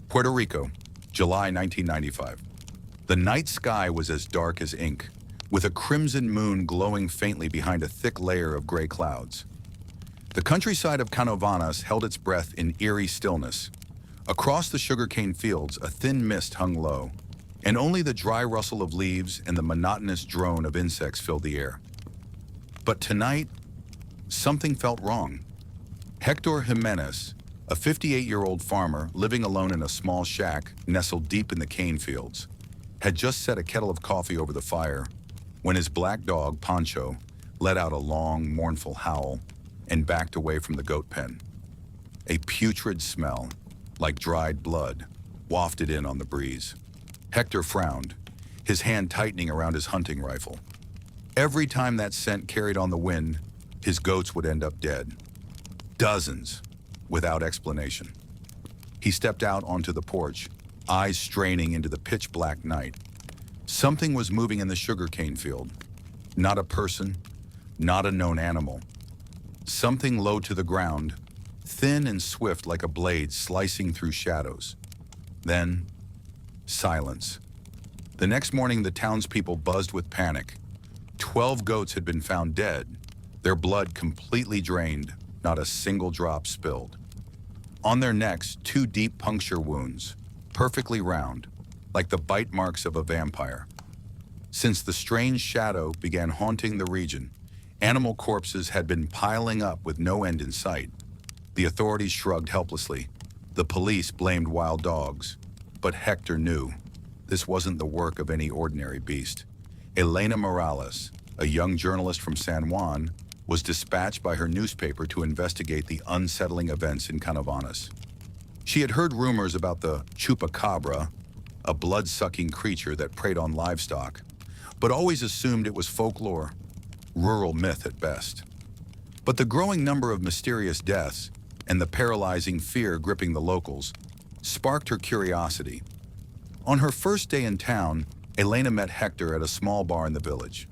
Puerto Rico, July 1995. The night sky was as dark as ink, with a crimson moon glowing faintly behind a thick layer of gray clouds. The countryside of Canóvanas held its breath in eerie stillness. Across the sugarcane fields, a thin mist hung low, and only the dry rustle of leaves and the monotonous drone of insects filled the air. But tonight, something felt wrong. Hector Jimenez, a 58-year-old farmer living alone in a small shack nestled deep in the cane fields, had just set a kettle of coffee over the fire when his black dog, Pancho, let out a long, mournful howl and backed away from the goat pen. A putrid smell, like dried blood, wafted in on the breeze. Hector frowned, his hand tightening around his hunting rifle. Every time that scent carried on the wind, his goats would end up dead. Dozens, without explanation. He stepped out onto the porch, eyes straining into the pitch-black night. Something was moving in the sugarcane field. Not a person, not a known animal. Something low to the ground, thin and swift like a blade slicing through shadows. Then, silence. The next morning, the townspeople buzzed with panic. 12 goats had been found dead, their blood completely drained, not a single drop spilled. On their necks, 2 deep puncture wounds, perfectly round, like the bite marks of a vampire. Since the strange shadow began haunting the region, animal corpses had been piling up with no end in sight. The authorities shrugged helplessly. The police blamed wild dogs. But Hector knew this wasn't the work of any ordinary beast. Elena Morales, a young journalist from San Juan, was dispatched by her newspaper to investigate the unsettling events in Canóvanas. She had heard rumors about the Chupacabra, a blood-sucking creature that preyed on livestock, but always assumed it was folklore, rural myth at best. But the growing number of mysterious deaths and the paralyzing fear gripping the locals sparked her curiosity. On her first day in town, Elena met Hector at a small bar in the village.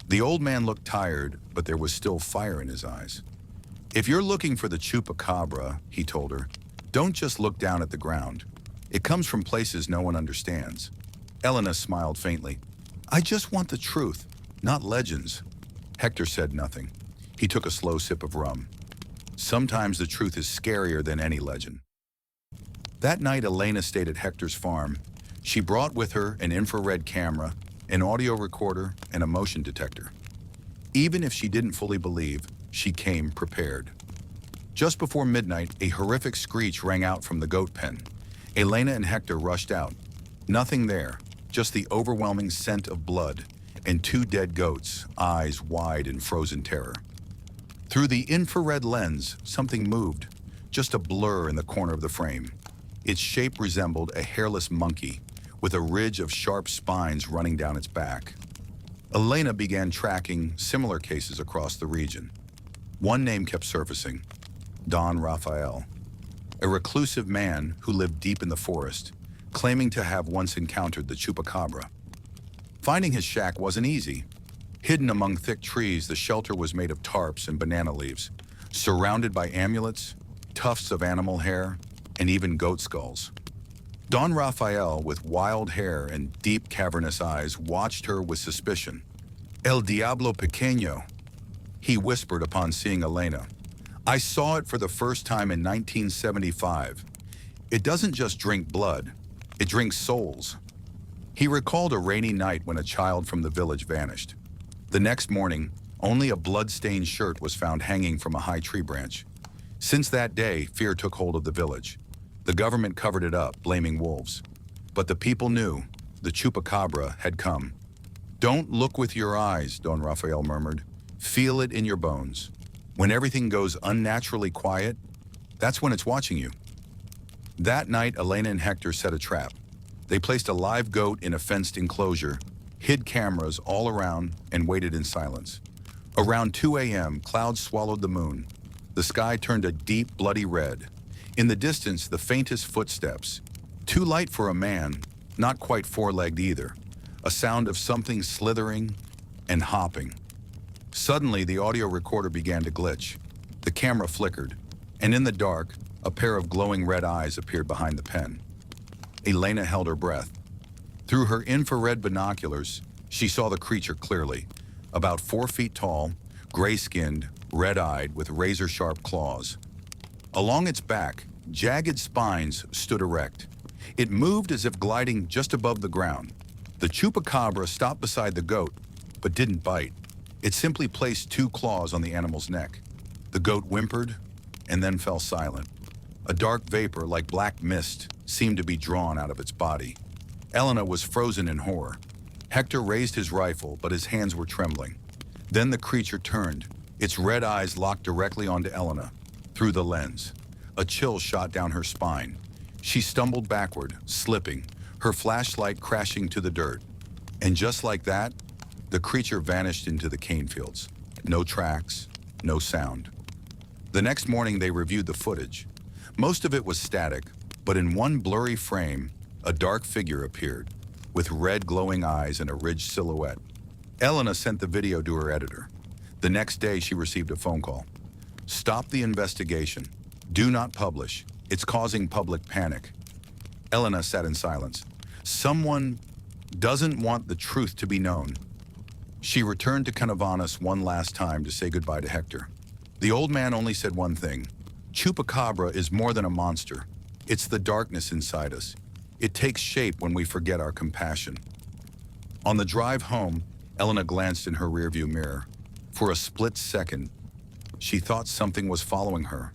The old man looked tired, but there was still fire in his eyes. "If you're looking for the Chupacabra," he told her, "don't just look down at the ground. It comes from places no one understands." Elena smiled faintly. "I just want the truth, not legends." Hector said nothing. He took a slow sip of rum. Sometimes the truth is scarier than any legend. That night, Elena stayed at Hector's farm. She brought with her an infrared camera, an audio recorder, and a motion detector. Even if she didn't fully believe, she came prepared. Just before midnight, a horrific screech rang out from the goat pen. Elena and Hector rushed out. Nothing there, just the overwhelming scent of blood and 2 dead goats, eyes wide in frozen terror. Through the infrared lens, something moved, just a blur in the corner of the frame. Its shape resembled a hairless monkey, with a ridge of sharp spines running down its back. Elena began tracking similar cases across the region. One name kept surfacing: Don Rafael, a reclusive man who lived deep in the forest, claiming to have once encountered the Chupacabra. Finding his shack wasn't easy. Hidden among thick trees, the shelter was made of tarps and banana leaves, surrounded by amulets, tufts of animal hair, and even goat skulls. Don Rafael, with wild hair and deep cavernous eyes, watched her with suspicion. "El Diablo Pequeño," he whispered upon seeing Elena. "I saw it for the first time in 1975. It doesn't just drink blood, it drinks souls." He recalled a rainy night when a child from the village vanished. The next morning, only a blood-stained shirt was found hanging from a high tree branch. Since that day, fear took hold of the village. The government covered it up, blaming wolves. But the people knew the Chupacabra had come. "Don't look with your eyes," Don Rafael murmured. "Feel it in your bones. When everything goes unnaturally quiet, that's when it's watching you." That night, Elena and Hector set a trap. They placed a live goat in a fenced enclosure, hid cameras all around, and waited in silence. Around 2 a.m., clouds swallowed the moon. The sky turned a deep, bloody red. In the distance, the faintest footsteps. Too light for a man, not quite 4-legged either. A sound of something slithering and hopping. Suddenly, the audio recorder began to glitch. The camera flickered, and in the dark, a pair of glowing red eyes appeared behind the pen. Elena held her breath. Through her infrared binoculars, she saw the creature clearly. About 4 feet tall, gray-skinned, red-eyed, with razor-sharp claws. Along its back, jagged spines stood erect. It moved as if gliding just above the ground. The Chupacabra stopped beside the goat, but didn't bite. It simply placed 2 claws on the animal's neck. The goat whimpered and then fell silent. A dark vapor like black mist seemed to be drawn out of its body. Elena was frozen in horror. Hector raised his rifle, but his hands were trembling. Then the creature turned. Its red eyes locked directly onto Elena, through the lens. A chill shot down her spine. She stumbled backward, slipping, her flashlight crashing to the dirt. And just like that, the creature vanished into the cane fields. No tracks, no sound. The next morning they reviewed the footage. Most of it was static, but in one blurry frame, a dark figure appeared, with red glowing eyes and a ridged silhouette. Elena sent the video to her editor. The next day she received a phone call. Stop the investigation. Do not publish. It's causing public panic. Elena sat in silence. Someone doesn't want the truth to be known. She returned to Canóvanas one last time to say goodbye to Hector. The old man only said one thing. Chupacabra is more than a monster. It's the darkness inside us. It takes shape when we forget our compassion. On the drive home, Elena glanced in her rearview mirror. For a split second, she thought something was following her.